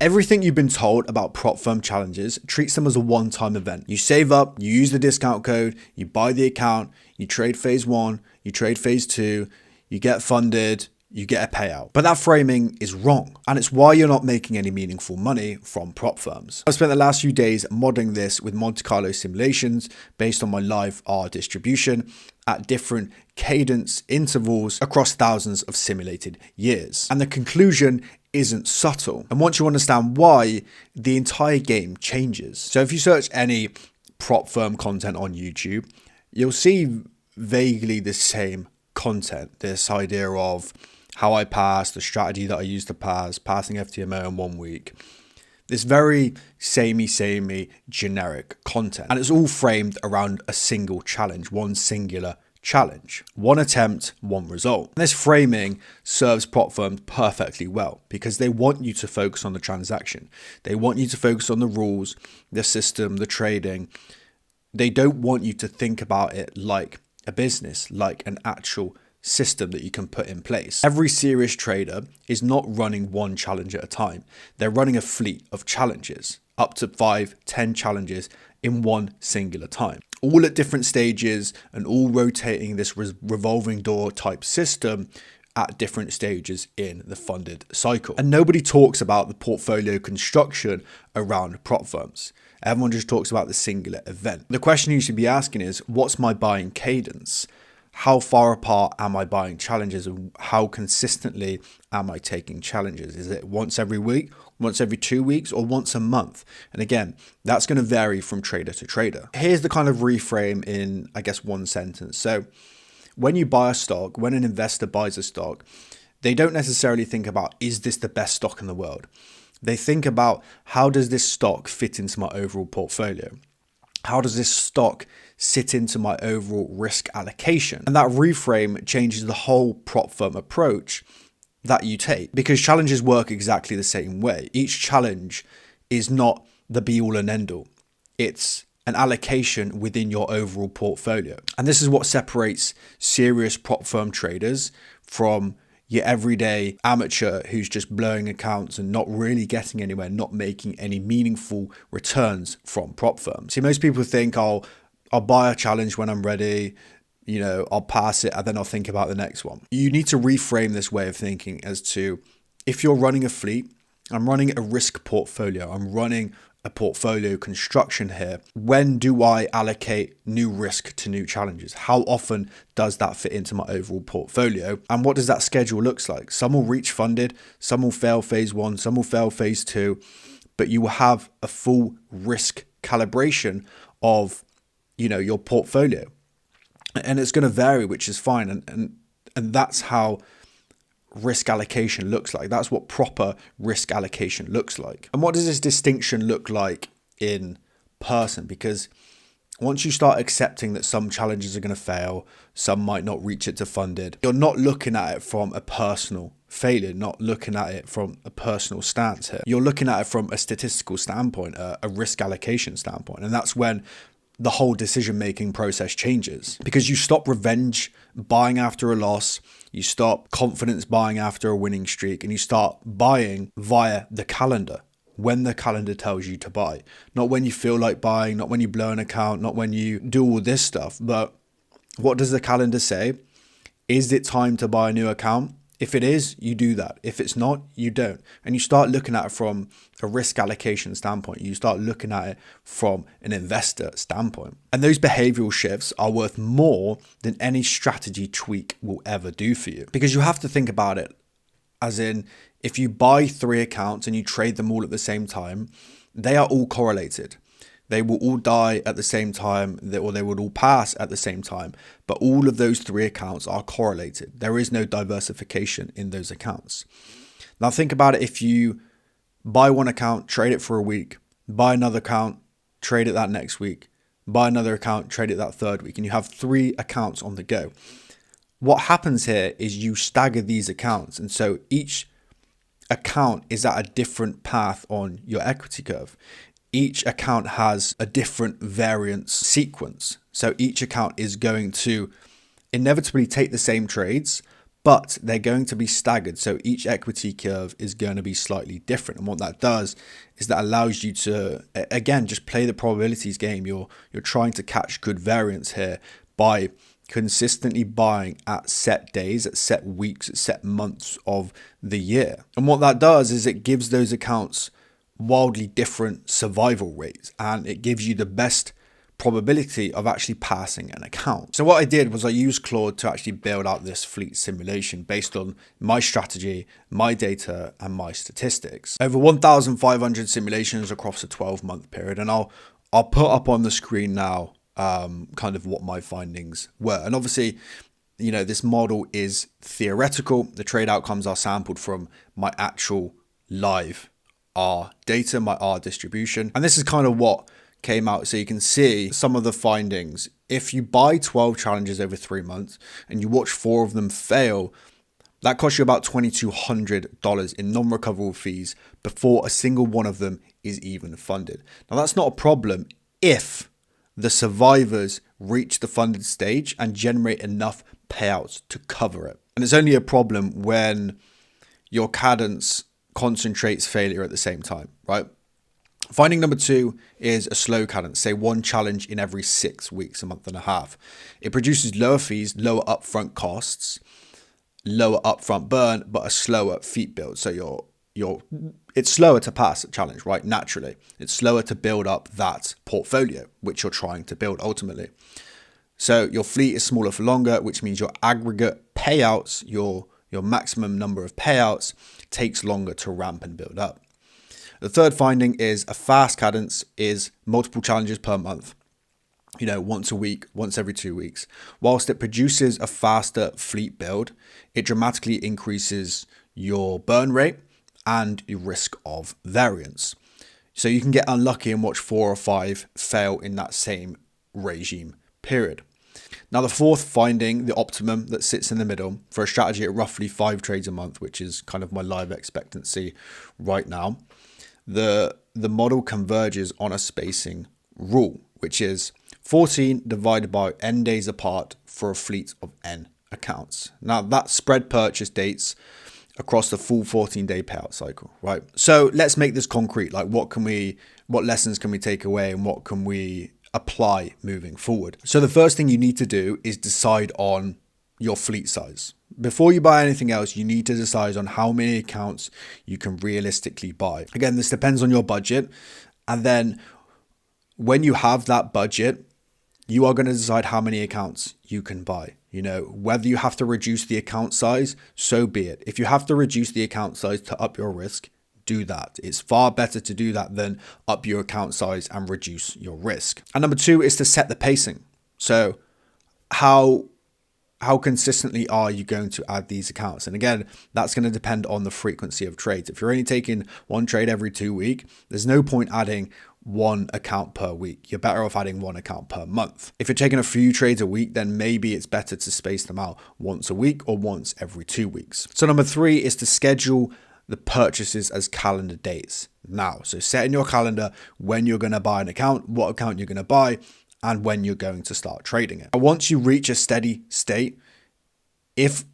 Everything you've been told about prop firm challenges treats them as a one-time event. You save up, you use the discount code, you buy the account, you trade phase 1, you trade phase 2, you get funded, you get a payout. But that framing is wrong, and it's why you're not making any meaningful money from prop firms. I've spent the last few days modeling this with Monte Carlo simulations based on my live R distribution at different cadence intervals across thousands of simulated years. And the conclusion isn't subtle. And once you understand why, the entire game changes. So if you search any prop firm content on YouTube, you'll see vaguely the same content. This idea of how I pass, the strategy that I use to pass, passing FTMO in 1 week. This very samey, generic content. And it's all framed around a single challenge, one singular challenge. One attempt, one result. And this framing serves prop firms perfectly well because they want you to focus on the transaction. They want you to focus on the rules, the system, the trading. They don't want you to think about it like a business, like an actual system that you can put in place. Every serious trader is not running one challenge at a time. They're running a fleet of challenges, up to 5, 10 challenges in one singular time, all at different stages and all rotating this revolving door type system at different stages in the funded cycle. And nobody talks about the portfolio construction around prop firms. Everyone just talks about the singular event. The question you should be asking is, what's my buying cadence? How far apart am I buying challenges, and how consistently am I taking challenges? Is it once every week, once every 2 weeks, or once a month? And again, that's going to vary from trader to trader. Here's the kind of reframe in, I guess, one sentence. So when you buy a stock, when an investor buys a stock, they don't necessarily think about, is this the best stock in the world? They think about, how does this stock fit into my overall portfolio? How does this stock sit into my overall risk allocation? And that reframe changes the whole prop firm approach that you take, because challenges work exactly the same way. Each challenge is not the be all and end all. It's an allocation within your overall portfolio. And this is what separates serious prop firm traders from your everyday amateur who's just blowing accounts and not really getting anywhere, not making any meaningful returns from prop firms. See, most people think, I'll buy a challenge when I'm ready, I'll pass it and then I'll think about the next one. You need to reframe this way of thinking as to, if you're running a fleet, I'm running a risk portfolio, I'm running a portfolio construction here. When do I allocate new risk to new challenges? How often does that fit into my overall portfolio? And what does that schedule look like? Some will reach funded, some will fail phase 1, some will fail phase 2, but you will have a full risk calibration of, your portfolio. And it's going to vary, which is fine. And that's how risk allocation looks like. That's what proper risk allocation looks like. And what does this distinction look like in person? Because once you start accepting that some challenges are going to fail, some might not reach it to funded, you're not looking at it from a personal failure, not looking at it from a personal stance here. You're looking at it from a statistical standpoint, a risk allocation standpoint. And that's when the whole decision-making process changes, because you stop revenge buying after a loss, you stop confidence buying after a winning streak, and you start buying via the calendar, when the calendar tells you to buy. Not when you feel like buying, not when you blow an account, not when you do all this stuff, but what does the calendar say? Is it time to buy a new account? If it is, you do that. If it's not, you don't. And you start looking at it from a risk allocation standpoint. You start looking at it from an investor standpoint. And those behavioral shifts are worth more than any strategy tweak will ever do for you. Because you have to think about it as in, if you buy 3 accounts and you trade them all at the same time, they are all correlated. They will all die at the same time, or they would all pass at the same time. But all of those 3 accounts are correlated. There is no diversification in those accounts. Now think about it. If you buy one account, trade it for a week, buy another account, trade it that next week, buy another account, trade it that third week, and you have 3 accounts on the go. What happens here is you stagger these accounts. And so each account is at a different path on your equity curve. Each account has a different variance sequence. So each account is going to inevitably take the same trades, but they're going to be staggered. So each equity curve is going to be slightly different. And what that does is that allows you to, again, just play the probabilities game. You're trying to catch good variance here by consistently buying at set days, at set weeks, at set months of the year. And what that does is it gives those accounts wildly different survival rates, and it gives you the best probability of actually passing an account. So what I did was I used Claude to actually build out this fleet simulation based on my strategy, my data, and my statistics. Over 1,500 simulations across a 12-month period, and I'll put up on the screen now kind of what my findings were. And obviously, you know, this model is theoretical. The trade outcomes are sampled from my actual live R data, my R distribution. And this is kind of what came out. So you can see some of the findings. If you buy 12 challenges over 3 months and you watch 4 of them fail, that costs you about $2,200 in non-recoverable fees before a single one of them is even funded. Now that's not a problem if the survivors reach the funded stage and generate enough payouts to cover it. And it's only a problem when your cadence concentrates failure at the same time, right? Finding number 2 is a slow cadence, say 1 challenge in every 6 weeks, a month and a half. It produces lower fees, lower upfront costs, lower upfront burn, but a slower feat build. So it's slower to pass a challenge, right? Naturally, it's slower to build up that portfolio, which you're trying to build ultimately. So your fleet is smaller for longer, which means your aggregate payouts, your maximum number of payouts takes longer to ramp and build up. The third finding is a fast cadence is multiple challenges per month, you know, once a week, once every 2 weeks. Whilst it produces a faster fleet build, it dramatically increases your burn rate and your risk of variance. So you can get unlucky and watch 4 or 5 fail in that same regime period. Now the fourth finding, the optimum that sits in the middle for a strategy at roughly 5 trades a month, which is kind of my live expectancy right now, the model converges on a spacing rule, which is 14 divided by n days apart for a fleet of n accounts. Now that spread purchase dates across the full 14-day payout cycle, right? So let's make this concrete. Like what lessons can we take away and what can we apply moving forward? So the first thing you need to do is decide on your fleet size. Before you buy anything else, you need to decide on how many accounts you can realistically buy. Again, this depends on your budget. And then when you have that budget, you are going to decide how many accounts you can buy. You know, whether you have to reduce the account size, so be it. If you have to reduce the account size to up your risk, do that. It's far better to do that than up your account size and reduce your risk. And number 2 is to set the pacing. So how consistently are you going to add these accounts? And again, that's going to depend on the frequency of trades. If you're only taking 1 trade every 2 weeks, there's no point adding 1 account per week. You're better off adding 1 account per month. If you're taking a few trades a week, then maybe it's better to space them out once a week or once every 2 weeks. So number 3 is to schedule the purchases as calendar dates now. So set in your calendar when you're going to buy an account, what account you're going to buy, and when you're going to start trading it. And once you reach a steady state, if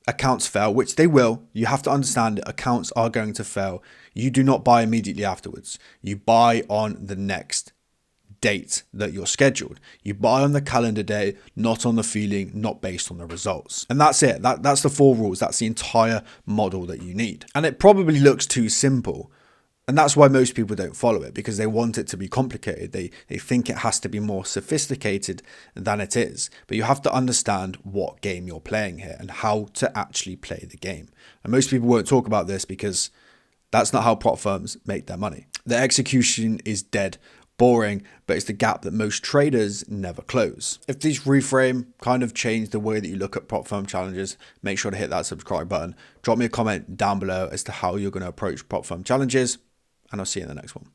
accounts fail, which they will, you have to understand that accounts are going to fail. You do not buy immediately afterwards. You buy on the next date that you're scheduled. You buy on the calendar day, not on the feeling, not based on the results. And that's it. That's the 4 rules. That's the entire model that you need. And it probably looks too simple. And that's why most people don't follow it, because they want it to be complicated. They think it has to be more sophisticated than it is. But you have to understand what game you're playing here and how to actually play the game. And most people won't talk about this because that's not how prop firms make their money. The execution is dead boring, but it's the gap that most traders never close. If these reframe kind of change the way that you look at prop firm challenges, make sure to hit that subscribe button. Drop me a comment down below as to how you're going to approach prop firm challenges, and I'll see you in the next one.